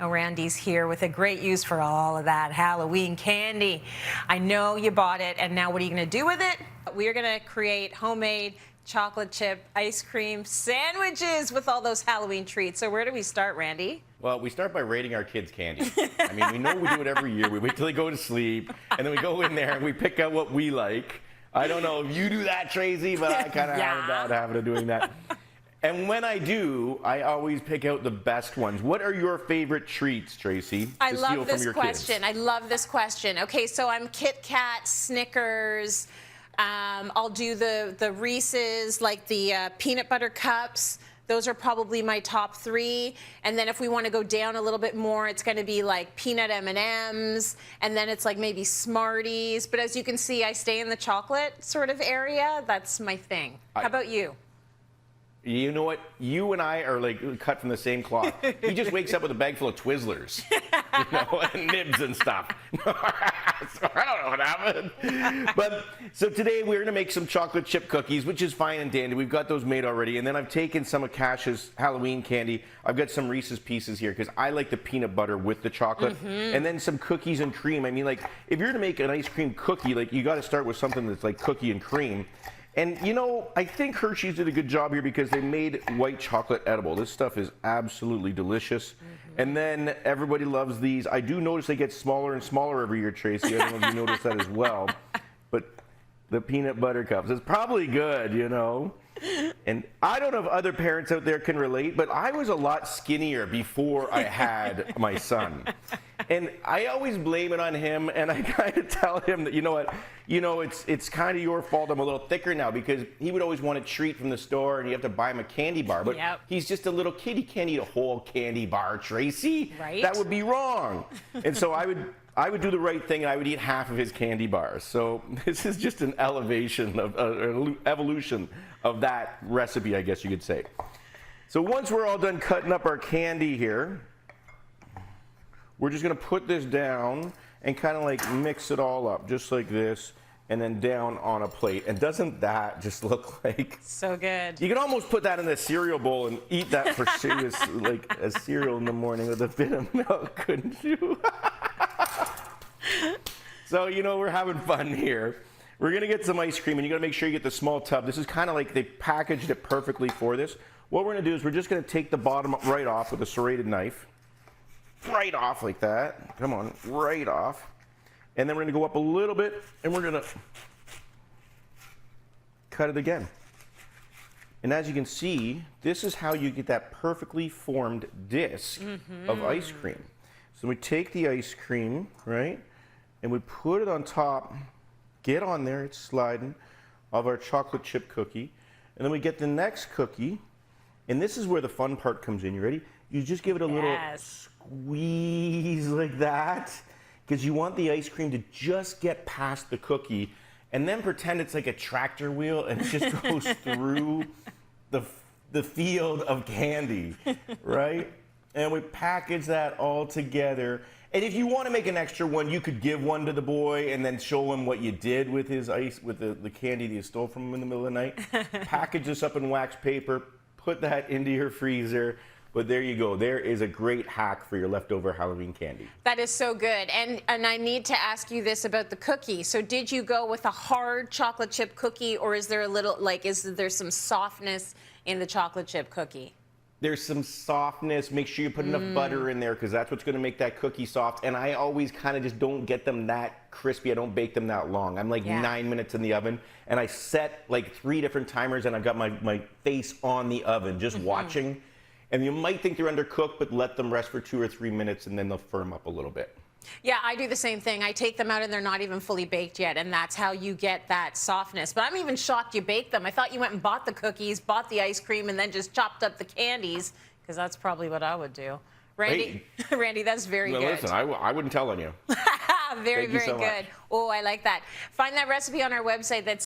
And Randy's here with a great use for all of that Halloween candy. I know you bought it, and now what are you going to do with it? We are going to create homemade chocolate chip ice cream sandwiches with all those Halloween treats. So where do we start, Randy? Well, we start by rating our kids' candy. I mean, we know we do it every year. We wait till they go to sleep, and then we go in there and we pick out what we like. I don't know if you do that, Tracy, but I kind of have a bad habit of doing that. And when I do, I always pick out the best ones. What are your favorite treats, Tracy, I to love steal this from your question. kids? I love this question. Okay, so I'm Kit Kat, Snickers. I'll do the Reese's, like the peanut butter cups. Those are probably my top 3. And then if we want to go down a little bit more, it's going to be like peanut M&Ms, and then it's like maybe Smarties. But as you can see, I stay in the chocolate sort of area. That's my thing. How about you? You know what? You and I are like cut from the same cloth. He just wakes up with a bag full of Twizzlers, you know, and nibs and stuff. So I don't know what happened. But so today we're going to make some chocolate chip cookies, which is fine and dandy. We've got those made already. And then I've taken some of Cash's Halloween candy. I've got some Reese's Pieces here because I like the peanut butter with the chocolate. And then some cookies and cream. I mean, like, if you're to make an ice cream cookie, like, you got to start with something that's like cookie and cream. And, you know, I think Hershey's did a good job here because they made white chocolate edible. This stuff is absolutely delicious. And then everybody loves these. I do notice they get smaller and smaller every year, Tracy. I don't know if you noticed that as well. But the peanut butter cups, it's probably good, you know. And I don't know if other parents out there can relate, but I was a lot skinnier before I had my son. And I always blame it on him, and I kind of tell him that, you know what, it's kind of your fault I'm a little thicker now, because he would always want a treat from the store, and you have to buy him a candy bar. But he's just a little kid. He can't eat a whole candy bar, Tracy. Right? That would be wrong. And so I would do the right thing, and I would eat half of his candy bars. So this is just an elevation, an evolution of that recipe, I guess you could say. So once we're all done cutting up our candy here, we're just going to put this down and kind of like mix it all up, just like this, and then down on a plate. And doesn't that just look like... So good. You can almost put that in a cereal bowl and eat that for serious, like a cereal in the morning with a bit of milk, couldn't you? So, you know, we're having fun here. We're going to get some ice cream, and you got to make sure you get the small tub. This is kind of like they packaged it perfectly for this. What we're going to do is we're just going to take the bottom right off with a serrated knife. Right off like that. Come on, right off. And then we're going to go up a little bit, and we're going to cut it again. And as you can see, this is how you get that perfectly formed disc of ice cream. So we take the ice cream, right, and we put it on top, get on there, it's sliding, of our chocolate chip cookie. And then we get the next cookie, and this is where the fun part comes in. You ready? You just give it a little squeeze like that, because you want the ice cream to just get past the cookie, and then pretend it's like a tractor wheel and it just goes through the field of candy, right? And we package that all together. And if you want to make an extra one, you could give one to the boy and then show him what you did with his ice, with the candy that you stole from him in the middle of the night. Package this up in wax paper, put that into your freezer. But there you go. There is a great hack for your leftover Halloween candy. That is so good. And I need to ask you this about the cookie. So did you go with a hard chocolate chip cookie, or is there a little, like, is there some softness in the chocolate chip cookie? There's some softness. Make sure you put enough butter in there, because that's what's going to make that cookie soft. And I always kind of just don't get them that crispy. I don't bake them that long. I'm like 9 minutes in the oven, and I set like 3 different timers, and I've got my face on the oven just watching. And you might think they're undercooked, but let them rest for 2 or 3 minutes, and then they'll firm up a little bit. Yeah, I do the same thing. I take them out, and they're not even fully baked yet, and that's how you get that softness. But I'm even shocked you baked them. I thought you went and bought the cookies, bought the ice cream, and then just chopped up the candies, because that's probably what I would do. Randy, hey. Randy, that's very good. Listen, I wouldn't tell on you. Very, very good. Oh, I like that. Find that recipe on our website. That's